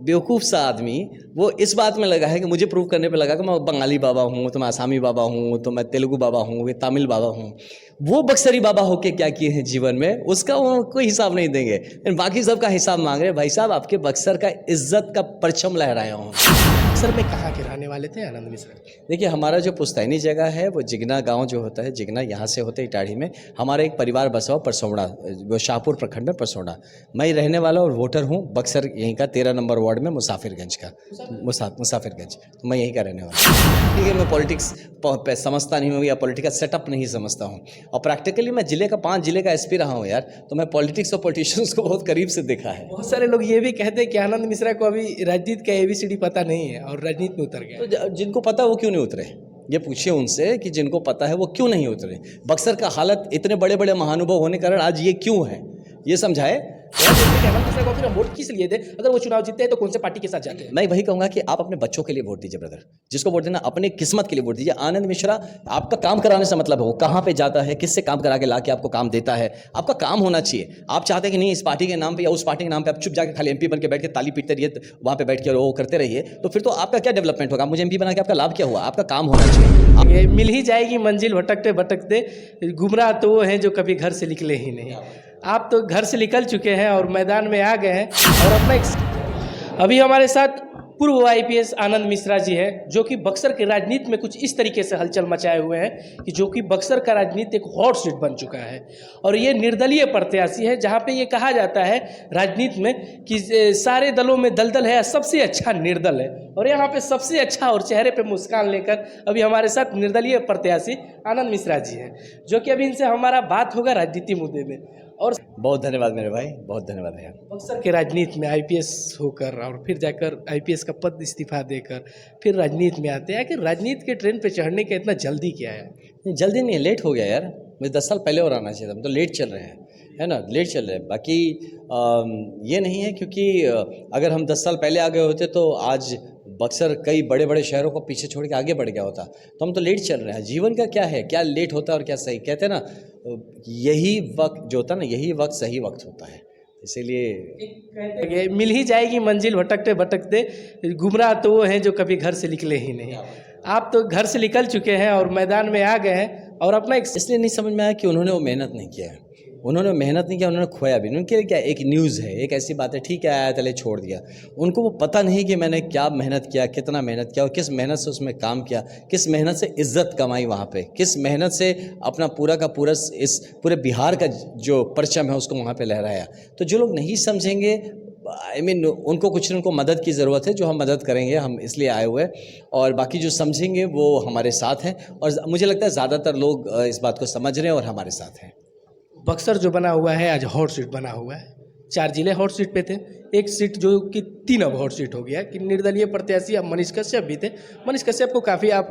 बेवकूफ़ सा आदमी वो इस बात में लगा है कि मुझे प्रूव करने पे लगा कि मैं बंगाली बाबा हूँ, तो मैं आसामी बाबा हूँ, तो मैं तेलुगु बाबा हूँ, ये तमिल बाबा हूँ। वो बक्सरी बाबा होके क्या किए हैं जीवन में, उसका वो कोई हिसाब नहीं देंगे, लेकिन बाकी सबका हिसाब मांग रहे। भाई साहब, आपके बक्सर का इज्जत का परचम लहराया हूँ। बक्सर में कहाँ के रहने वाले थे आनंद मिश्रा? देखिए, हमारा जो पुश्तैनी जगह है वो जिगना गांव जो होता है, जिगना यहाँ से होते इटाढ़ी में हमारा एक परिवार बसा हुआ परसौड़ा, वो शाहपुर प्रखंड में परसौड़ा। मैं रहने वाला और वोटर हूँ बक्सर यहीं का 13 नंबर वार्ड में मुसाफिरगंज का, मुसाफिरगंज। तो मैं यहीं का रहने वाला हूँ। ठीक है, मैं पॉलिटिक्स समझता नहीं हूँ या पॉलिटिकल सेटअप नहीं समझता हूँ, और प्रैक्टिकली मैं जिले का 5 जिले का एसपी रहा हूँ यार, तो मैं पॉलिटिक्स और पॉलिटिशियंस को बहुत करीब से देखा है। बहुत सारे लोग ये भी कहते हैं कि आनंद मिश्रा को अभी राजनीति का ABCD पता नहीं है और राजनीति में उतर गया। तो जिनको पता है वो क्यों नहीं उतरे, ये पूछिए उनसे कि जिनको पता है वो क्यों नहीं उतरे। बक्सर का हालत इतने बड़े बड़े महानुभव होने के कारण आज ये क्यों है, ये समझाए। आनंद मिश्रा को फिर हम वोट किस लिए दे? अगर वो चुनाव जीतते हैं तो कौन से पार्टी के साथ जाते हैं? मैं वही कहूँगा कि आप अपने बच्चों के लिए वोट दीजिए ब्रदर, जिसको वोट देना अपने किस्मत के लिए वोट दीजिए। आनंद मिश्रा आपका काम कराने से मतलब है, वो कहाँ पे जाता है, किससे काम करा के ला के आपको काम देता है, आपका काम होना चाहिए। आप चाहते हैं कि नहीं इस पार्टी के नाम पे या उस पार्टी के नाम पे आप चुप जाके खाली MP बन के बैठ के ताली पीटते रहिए, वहाँ पे बैठ के वो करते रहिए, तो फिर तो आपका क्या डेवलपमेंट होगा। मुझे MP बना के आपका लाभ क्या हुआ? आपका काम होना चाहिए। ये मिल ही जाएगी मंजिल भटकते भटकते, गुमराह तो वो हैं जो कभी घर से निकले ही नहीं। आप तो घर से निकल चुके हैं और मैदान में आ गए हैं और अपना अभी हमारे साथ पूर्व IPS आनंद मिश्रा जी हैं, जो कि बक्सर के राजनीति में कुछ इस तरीके से हलचल मचाए हुए हैं कि जो कि बक्सर का राजनीति एक हॉट सीट बन चुका है। और ये निर्दलीय प्रत्याशी है, जहाँ पे ये कहा जाता है राजनीति में कि सारे दलों में दलदल है, सबसे अच्छा निर्दल है। और यहाँ पे सबसे अच्छा और चेहरे पे मुस्कान लेकर अभी हमारे साथ निर्दलीय प्रत्याशी आनंद मिश्रा जी हैं, जो कि अभी इनसे हमारा बात होगा राजनीति मुद्दे में। और बहुत धन्यवाद मेरे भाई, बहुत धन्यवाद भैया। बक्सर के राजनीति में IPS होकर और फिर जाकर IPS का पद इस्तीफा देकर फिर राजनीति में आते हैं कि राजनीति के ट्रेन पे चढ़ने का इतना जल्दी क्या है? नहीं, जल्दी नहीं है, लेट हो गया यार। मुझे 10 साल पहले और आना चाहिए था, हम तो लेट चल रहे हैं, है ना, लेट चल रहे हैं। बाकी ये नहीं है, क्योंकि अगर हम 10 साल पहले आ गए होते तो आज बक्सर कई बड़े बड़े शहरों को पीछे छोड़ के आगे बढ़ गया होता। तो हम तो लेट चल रहे हैं। जीवन का क्या है, क्या लेट होता है और क्या सही। कहते हैं ना, यही वक्त जो होता है ना, यही वक्त सही वक्त होता है। इसीलिए मिल ही जाएगी मंजिल भटकते भटकते, गुमराह तो वो हैं जो कभी घर से निकले ही नहीं। आप तो घर से निकल चुके हैं और मैदान में आ गए हैं और अपना इसलिए नहीं समझ में आया कि उन्होंने वो मेहनत नहीं किया है, उन्होंने मेहनत नहीं किया, उन्होंने खोया भी। उनके लिए क्या एक न्यूज़ है, एक ऐसी बात है, ठीक है आया चले छोड़ दिया। उनको वो पता नहीं कि मैंने क्या मेहनत किया, कितना मेहनत किया और किस मेहनत से उसमें काम किया, किस मेहनत से इज्जत कमाई वहाँ पे, किस मेहनत से अपना पूरा का पूरा इस पूरे बिहार का जो परचम है उसको वहाँ पे लहराया। तो जो लोग नहीं समझेंगे, उनको कुछ न उनको मदद की ज़रूरत है, जो हम मदद करेंगे, हम इसलिए आए हुए हैं। और बाकी जो समझेंगे वो हमारे साथ हैं, और मुझे लगता है ज़्यादातर लोग इस बात को समझ रहे हैं और हमारे साथ हैं। बक्सर जो बना हुआ है आज हॉट सीट बना हुआ है। 4 जिले हॉट सीट पे थे, एक सीट जो कि 3 अब हॉट सीट हो गया कि निर्दलीय प्रत्याशी अब मनीष कश्यप भी थे। मनीष कश्यप को काफ़ी आप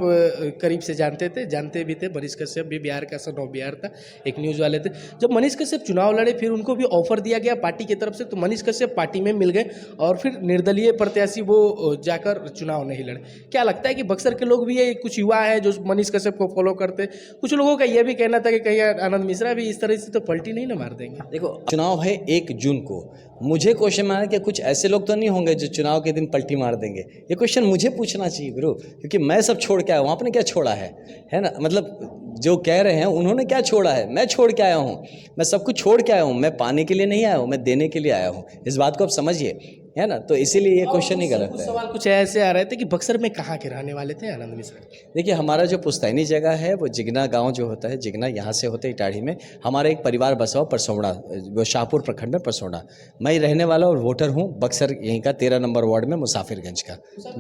करीब से जानते भी थे। मनीष कश्यप भी बिहार का सन ऑफ बिहार था, एक न्यूज़ वाले थे। जब मनीष कश्यप चुनाव लड़े फिर उनको भी ऑफर दिया गया पार्टी की तरफ से, तो मनीष कश्यप पार्टी में मिल गए और फिर निर्दलीय प्रत्याशी वो जाकर चुनाव नहीं लड़े। क्या लगता है कि बक्सर के लोग भी, ये कुछ युवा है जो मनीष कश्यप को फॉलो करते, कुछ लोगों का ये भी कहना था कि कहीं आनंद मिश्रा भी इस तरह से तो पलटी नहीं ना मार देंगे? देखो, चुनाव है 1 जून को। मुझे क्वेश्चन में आया कि कुछ ऐसे लोग तो नहीं होंगे जो चुनाव के दिन पलटी मार देंगे। ये क्वेश्चन मुझे पूछना चाहिए गुरु, क्योंकि मैं सब छोड़ के आया हूँ। आपने क्या छोड़ा है ना, मतलब जो कह रहे हैं उन्होंने क्या छोड़ा है, मैं छोड़ के आया हूँ। मैं सब कुछ छोड़ के आया हूँ। मैं पाने के लिए नहीं आया हूँ, मैं देने के लिए आया हूँ। इस बात को आप समझिए, है ना। तो इसीलिए ये क्वेश्चन नहीं गलत है। सवाल कुछ ऐसे आ रहे थे कि बक्सर में कहाँ के रहने वाले थे आनंद मिश्रा? देखिए, हमारा जो पुश्तैनी जगह है वो जिगना गांव जो होता है, जिगना यहाँ से होते इटाढ़ी में हमारा एक परिवार बसा हुआ परसौड़ा, वो शाहपुर प्रखंड में परसौड़ा। मैं रहने वाला और वोटर हूँ बक्सर यहीं का 13 नंबर वार्ड में मुसाफिरगंज का,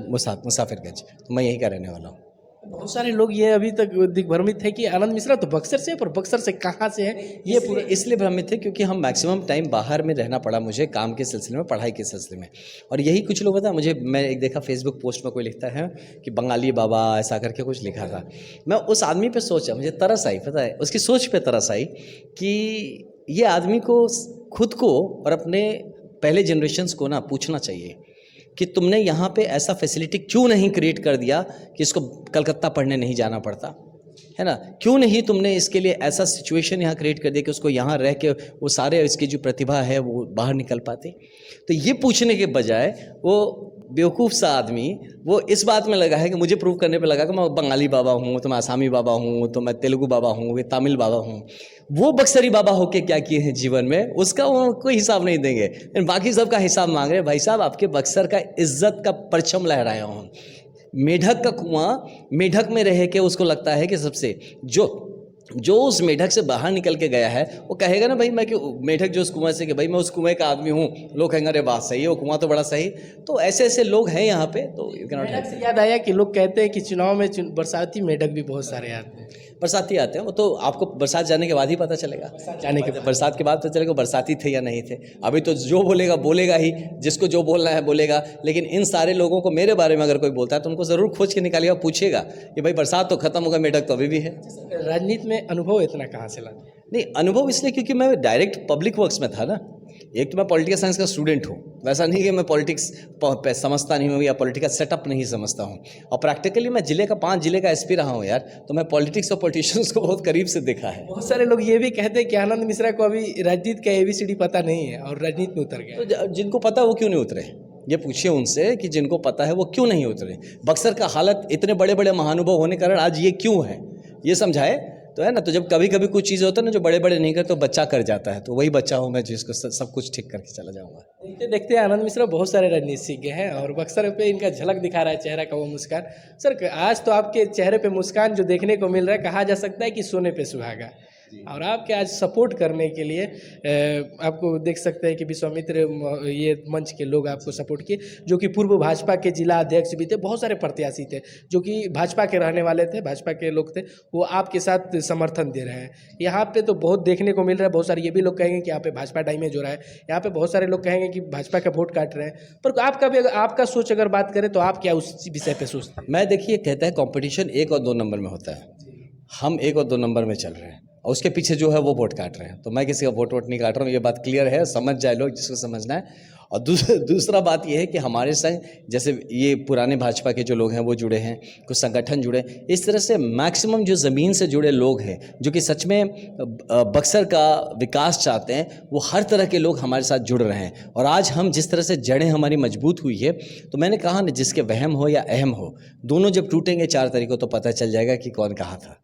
मुसाफिरगंज। तो मैं यहीं का रहने वाला हूँ। बहुत सारे लोग ये अभी तक दिग्भ्रमित है कि आनंद मिश्रा तो बक्सर से है, पर बक्सर से कहाँ से है ये पूरा इसलिए भ्रमित है क्योंकि हम मैक्सिमम टाइम बाहर में रहना पड़ा मुझे, काम के सिलसिले में, पढ़ाई के सिलसिले में। और यही कुछ लोग बता मुझे, मैं एक देखा फेसबुक पोस्ट में कोई लिखता है कि बंगाली बाबा ऐसा करके कुछ लिखा था। मैं उस आदमी पे सोचा, मुझे तरस आई, पता है उसकी सोच पे तरस आई कि ये आदमी को खुद को और अपने पहले जनरेशन्स को ना पूछना चाहिए कि तुमने यहाँ पे ऐसा फैसिलिटी क्यों नहीं क्रिएट कर दिया कि इसको कलकत्ता पढ़ने नहीं जाना पड़ता, है ना, क्यों नहीं तुमने इसके लिए ऐसा सिचुएशन यहाँ क्रिएट कर दिया कि उसको यहाँ रह के वो सारे इसकी जो प्रतिभा है वो बाहर निकल पाते। तो ये पूछने के बजाय वो बेवकूफ़ सा आदमी वो इस बात में लगा है कि मुझे प्रूव करने पे लगा कि मैं बंगाली बाबा हूँ, तो मैं आसामी बाबा हूँ, तो मैं तेलुगु बाबा हूँ, ये तमिल बाबा हूँ। वो बक्सरी बाबा होके क्या किए हैं जीवन में, उसका वो कोई हिसाब नहीं देंगे, लेकिन बाकी सबका हिसाब मांग रहे हैं। भाई साहब, आपके बक्सर का इज्जत का परचम लहराया हूँ। मेढक का कुआं मेढक में रह के उसको लगता है कि सबसे जो उस मेढक से बाहर निकल के गया है वो कहेगा ना भाई मैं क्यों, मेढक जो उस कुएं से कि भाई मैं उस कुएं का आदमी हूँ, लोग कहेंगे अरे बात सही है, वो कुआं तो बड़ा सही। तो ऐसे ऐसे लोग हैं यहाँ पे, तो यू कैनॉट मेढक से याद आया कि लोग कहते हैं कि चुनाव में बरसाती मेढक भी बहुत सारे आते हैं। बरसाती आते हैं, वो तो आपको बरसात जाने के बाद ही पता चलेगा। जाने के बरसात के बाद पता चलेगा बरसाती थे या नहीं थे। अभी तो जो बोलेगा बोलेगा ही, जिसको जो बोलना है बोलेगा। लेकिन इन सारे लोगों को मेरे बारे में अगर कोई बोलता है तो उनको ज़रूर खोज के निकालिएगा, पूछेगा कि भाई बरसात तो खत्म होगा, मेढक तो अभी भी है। राजनीति में अनुभव इतना कहाँ से लाते? नहीं, अनुभव इसलिए क्योंकि मैं डायरेक्ट पब्लिक वर्क्स में था ना। एक तो मैं पॉलिटिकल साइंस का स्टूडेंट हूँ, वैसा नहीं कि मैं पॉलिटिक्स समझता नहीं हूँ या पॉलिटिकल सेटअप नहीं समझता हूँ। और प्रैक्टिकली मैं जिले का 5 जिले का एसपी रहा हूँ यार, तो मैं पॉलिटिक्स और पॉलिटिशियंस को बहुत करीब से देखा है। बहुत सारे लोग ये भी कहते हैं कि आनंद मिश्रा को अभी राजनीति का ABCD पता नहीं है और राजनीति में उतर गए। तो जिनको पता है वो क्यों नहीं उतरे, ये पूछिए उनसे कि जिनको पता है वो क्यों नहीं उतरे। बक्सर का हालत इतने बड़े बड़े महानुभव होने के कारण आज ये क्यों है, ये समझाए तो है ना। तो जब कभी कभी कुछ चीज़ होता है ना जो बड़े बड़े नहीं करते तो बच्चा कर जाता है, तो वही बच्चा हूँ मैं जिसको सब कुछ ठीक करके चला जाऊँगा। देखते देखते आनंद मिश्रा बहुत सारे राजनीतिज्ञ हैं और बक्सर पे इनका झलक दिखा रहा है चेहरा का वो मुस्कान। सर, आज तो आपके चेहरे पे मुस्कान जो देखने को मिल रहा है, कहा जा सकता है कि सोने पे सुहागा। और आपके आज सपोर्ट करने के लिए आपको देख सकते हैं कि विश्वामित्र ये मंच के लोग आपको सपोर्ट किए, जो कि पूर्व भाजपा के जिला अध्यक्ष भी थे। बहुत सारे प्रत्याशी थे जो कि भाजपा के रहने वाले थे, भाजपा के लोग थे, वो आपके साथ समर्थन दे रहे हैं। यहाँ पे तो बहुत देखने को मिल रहा है। बहुत सारे ये भी लोग कहेंगे कि यहाँ पे भाजपा डैमेज हो रहा है, यहाँ पे बहुत सारे लोग कहेंगे कि भाजपा का वोट काट रहे हैं। पर आपका भी आपका सोच अगर बात करें तो आप क्या उस विषय पे सोचते हैं? मैं देखिए कहता है कंपटीशन 1 और 2 नंबर में होता है, हम 1 और 2 नंबर में चल रहे हैं और उसके पीछे जो है वो वोट काट रहे हैं। तो मैं किसी का वोट नहीं काट रहा हूँ, ये बात क्लियर है, समझ जाए लोग जिसको समझना है। और दूसरा बात ये है कि हमारे संग जैसे ये पुराने भाजपा के जो लोग हैं वो जुड़े हैं, कुछ संगठन जुड़े, इस तरह से मैक्सिमम जो ज़मीन से जुड़े लोग हैं जो कि सच में बक्सर का विकास चाहते हैं, वो हर तरह के लोग हमारे साथ जुड़ रहे हैं। और आज हम जिस तरह से जड़ें हमारी मजबूत हुई है, तो मैंने कहा ना जिसके वहम हो या अहम हो, दोनों जब टूटेंगे 4 तारीख को तो पता चल जाएगा कि कौन कहाँ था।